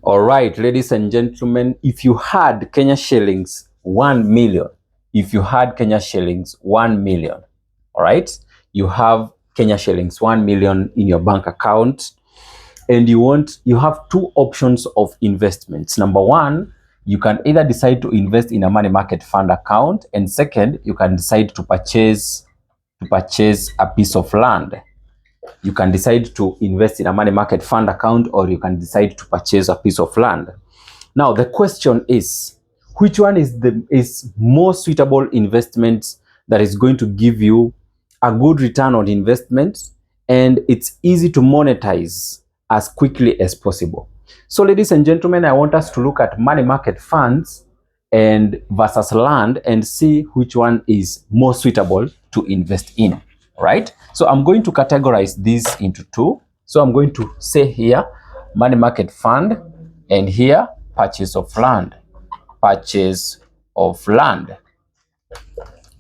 All right, ladies and gentlemen, if you had Kenya shillings 1 million, if you had Kenya shillings 1 million, all right, you have Kenya shillings 1 million in your bank account, and you have two options of investments. Number one, you can either decide to invest in a money market fund account, and second, you can decide to purchase a piece of land. You can decide to invest in a money market fund account, or you can decide to purchase a piece of land. Now, the question is, which one is more suitable investment that is going to give you a good return on investment, and it's easy to monetize as quickly as possible? So, ladies and gentlemen, I want us to look at money market funds and versus land and see which one is more suitable to invest in. Right? So I'm going to categorize these into two. So I'm going to say here money market fund, and here purchase of land. Purchase of land.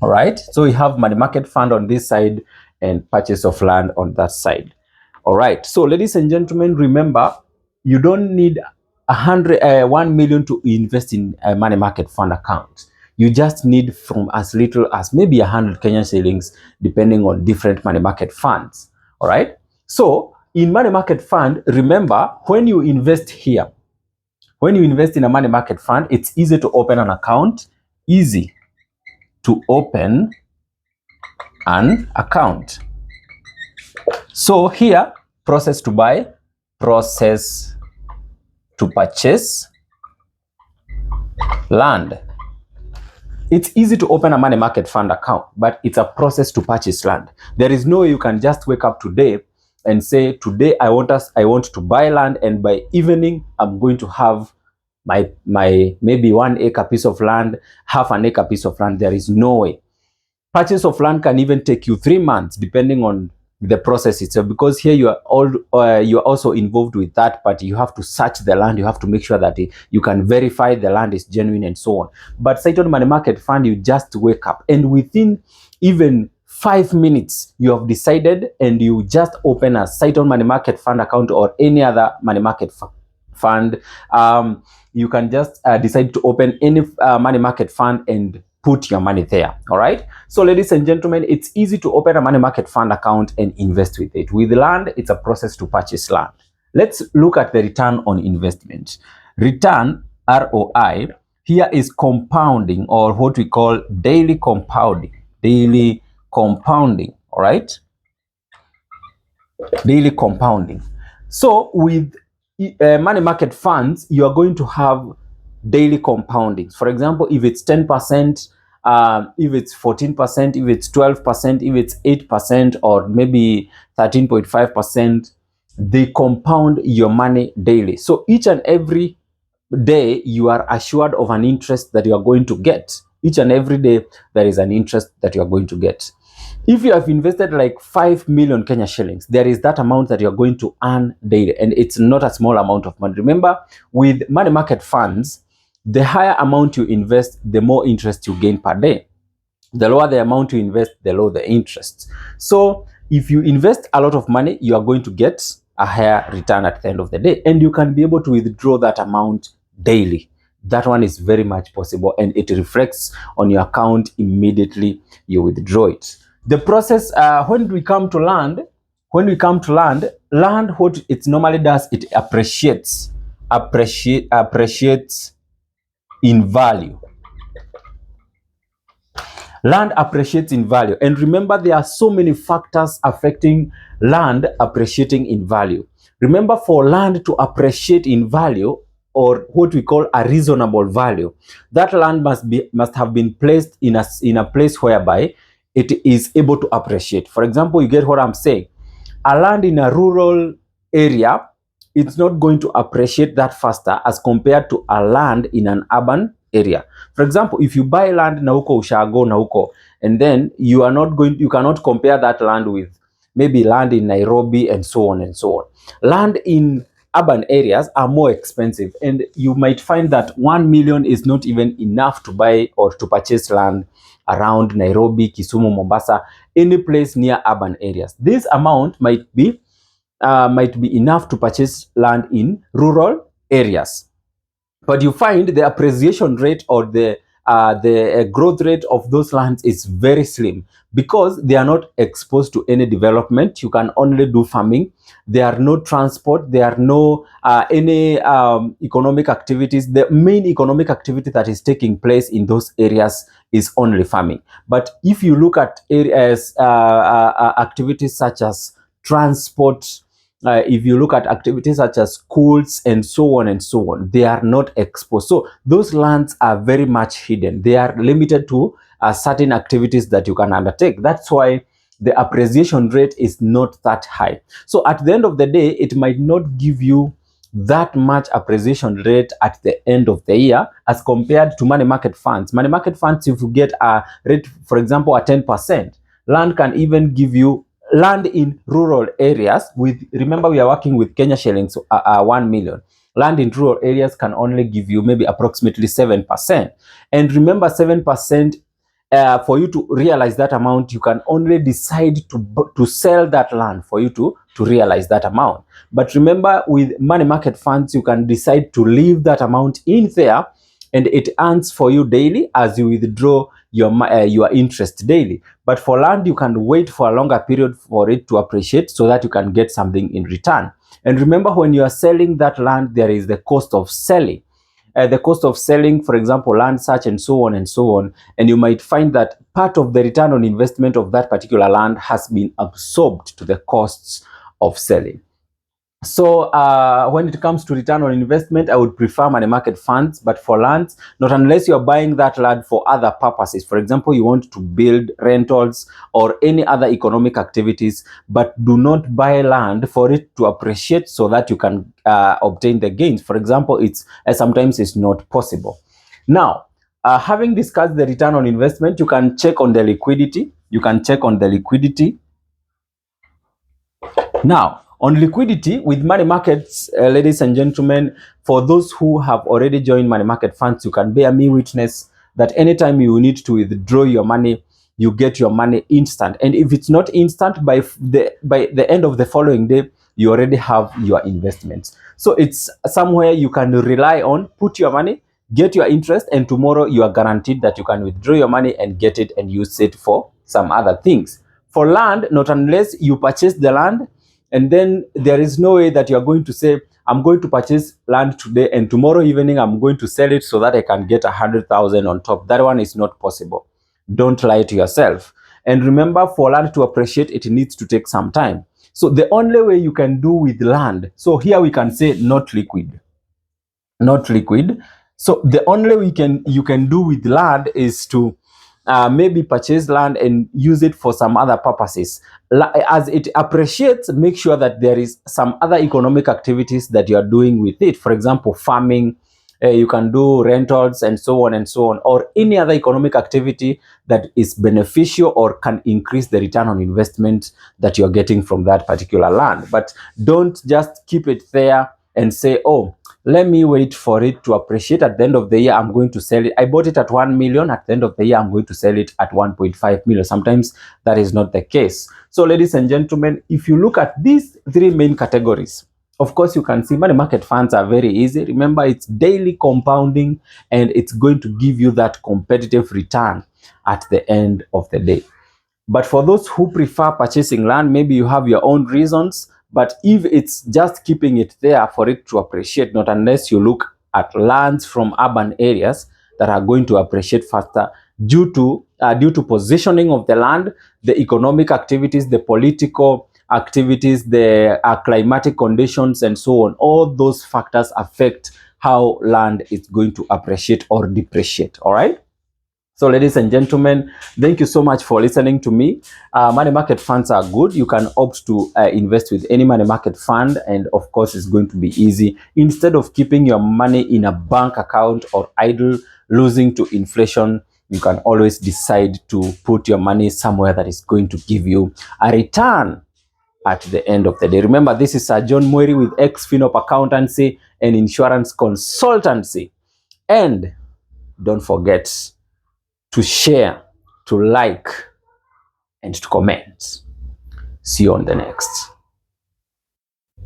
All right. So we have money market fund on this side and purchase of land on that side. All right. So ladies and gentlemen, remember, you don't need 1 million to invest in a money market fund account. You just need from as little as maybe 100 Kenyan shillings, depending on different money market funds. All right. So in money market fund, remember, when you invest here, when you invest in a money market fund, it's easy to open an account. Easy to open an account. So here, process to buy, process to purchase land. It's easy to open a money market fund account, but it's a process to purchase land. There is no way you can just wake up today and say, today I want to buy land, and by evening I'm going to have my maybe 1 acre piece of land, half an acre piece of land. There is no way. Purchase of land can even take you 3 months, depending on the process itself, because here you are also involved with that party. You have to search the land, you have to make sure that you can verify the land is genuine and so on. But Saiton Money Market Fund, you just wake up, and within even 5 minutes you have decided, and you just open a Saiton Money Market Fund account or any other money market fund. You can just decide to open any money market fund and put your money there. All right. So ladies and gentlemen, it's easy to open a money market fund account and invest with it. With land, it's a process to purchase land. Let's look at the return on investment. Return, ROI, here is compounding, or what we call daily compounding. Daily compounding. All right. Daily compounding. So with money market funds, you are going to have daily compounding. For example, if it's 10%, if it's 14%, if it's 12%, if it's 8%, or maybe 13.5%, they compound your money daily. So each and every day you are assured of an interest that you are going to get. Each and every day there is an interest that you are going to get. If you have invested like 5 million Kenya shillings, there is that amount that you're going to earn daily, and it's not a small amount of money. Remember, with money market funds, the higher amount you invest, the more interest you gain per day. The lower the amount you invest, the lower the interest. So if you invest a lot of money, you are going to get a higher return at the end of the day, and you can be able to withdraw that amount daily. That one is very much possible, and it reflects on your account immediately you withdraw it. The process, when we come to land, what it normally does, it appreciates in value. Land appreciates in value. And remember, there are so many factors affecting land appreciating in value. Remember, for land to appreciate in value, or what we call a reasonable value, that land must have been placed in a place whereby it is able to appreciate. For example, you get what I'm saying. A land in a rural area, it's not going to appreciate that faster as compared to a land in an urban area. For example, if you buy land na huko ushago na huko, and then you cannot compare that land with maybe land in Nairobi and so on and so on. Land in urban areas are more expensive, and you might find that 1 million is not even enough to buy or to purchase land around Nairobi, Kisumu, Mombasa, any place near urban areas. This amount might be enough to purchase land in rural areas. But you find the appreciation rate or the growth rate of those lands is very slim because they are not exposed to any development. You can only do farming. There are no transport. There are no any economic activities. The main economic activity that is taking place in those areas is only farming. But if you look at areas, activities such as transport, if you look at activities such as schools and so on and so on, they are not exposed. So those lands are very much hidden. They are limited to certain activities that you can undertake. That's why the appreciation rate is not that high. So at the end of the day, it might not give you that much appreciation rate at the end of the year as compared to money market funds. Money market funds, if you get a rate, for example, at 10%, land can even give you land in rural areas with, remember we are working with Kenya shillings 1 million. Land in rural areas can only give you maybe approximately 7%. And remember 7%, for you to realize that amount, you can only decide to sell that land for you to realize that amount. But remember with money market funds, you can decide to leave that amount in there and it earns for you daily as you withdraw your interest daily. But for land, you can wait for a longer period for it to appreciate so that you can get something in return. And remember, when you are selling that land, there is the cost of selling. The cost of selling, for example, land search and so on and so on. And you might find that part of the return on investment of that particular land has been absorbed to the costs of selling. So when it comes to return on investment, I would prefer money market funds. But for lands, not unless you're buying that land for other purposes. For example, you want to build rentals or any other economic activities, but do not buy land for it to appreciate so that you can obtain the gains. For example, it's sometimes it's not possible. Now, having discussed the return on investment, you can check on the liquidity. You can check on the liquidity. Now, on liquidity with money markets, ladies and gentlemen, for those who have already joined money market funds, you can bear me witness that anytime you need to withdraw your money, you get your money instant. And if it's not instant, by the end of the following day, you already have your investments. So it's somewhere you can rely on, put your money, get your interest, and tomorrow you are guaranteed that you can withdraw your money and get it and use it for some other things. For land, not unless you purchase the land, and then there is no way that you are going to say, I'm going to purchase land today and tomorrow evening I'm going to sell it so that I can get 100,000 on top. That one is not possible. Don't lie to yourself. And remember, for land to appreciate, it needs to take some time. So the only way you can do with land, so here we can say not liquid. Not liquid. So the only way you can do with land is to maybe purchase land and use it for some other purposes. As it appreciates, make sure that there is some other economic activities that you are doing with it. For example, farming, you can do rentals and so on and so on, or any other economic activity that is beneficial or can increase the return on investment that you're getting from that particular land. But don't just keep it there and say, oh, let me wait for it to appreciate. At the end of the year, I'm going to sell it. I bought it at 1 million. At the end of the year, I'm going to sell it at 1.5 million. Sometimes that is not the case. So ladies and gentlemen, if you look at these three main categories, of course, you can see money market funds are very easy. Remember, it's daily compounding and it's going to give you that competitive return at the end of the day. But for those who prefer purchasing land, maybe you have your own reasons. But if it's just keeping it there for it to appreciate, not unless you look at lands from urban areas that are going to appreciate faster due to positioning of the land, the economic activities, the political activities, the climatic conditions, and so on. All those factors affect how land is going to appreciate or depreciate. All right. So ladies and gentlemen, thank you so much for listening to me. Money market funds are good. You can opt to invest with any money market fund, and of course it's going to be easy. Instead of keeping your money in a bank account or idle, losing to inflation, you can always decide to put your money somewhere that is going to give you a return at the end of the day. Remember, this is Sir John Mweri with X-Finop Accountancy and Insurance Consultancy. And don't forget to share, to like, and to comment. See you on the next.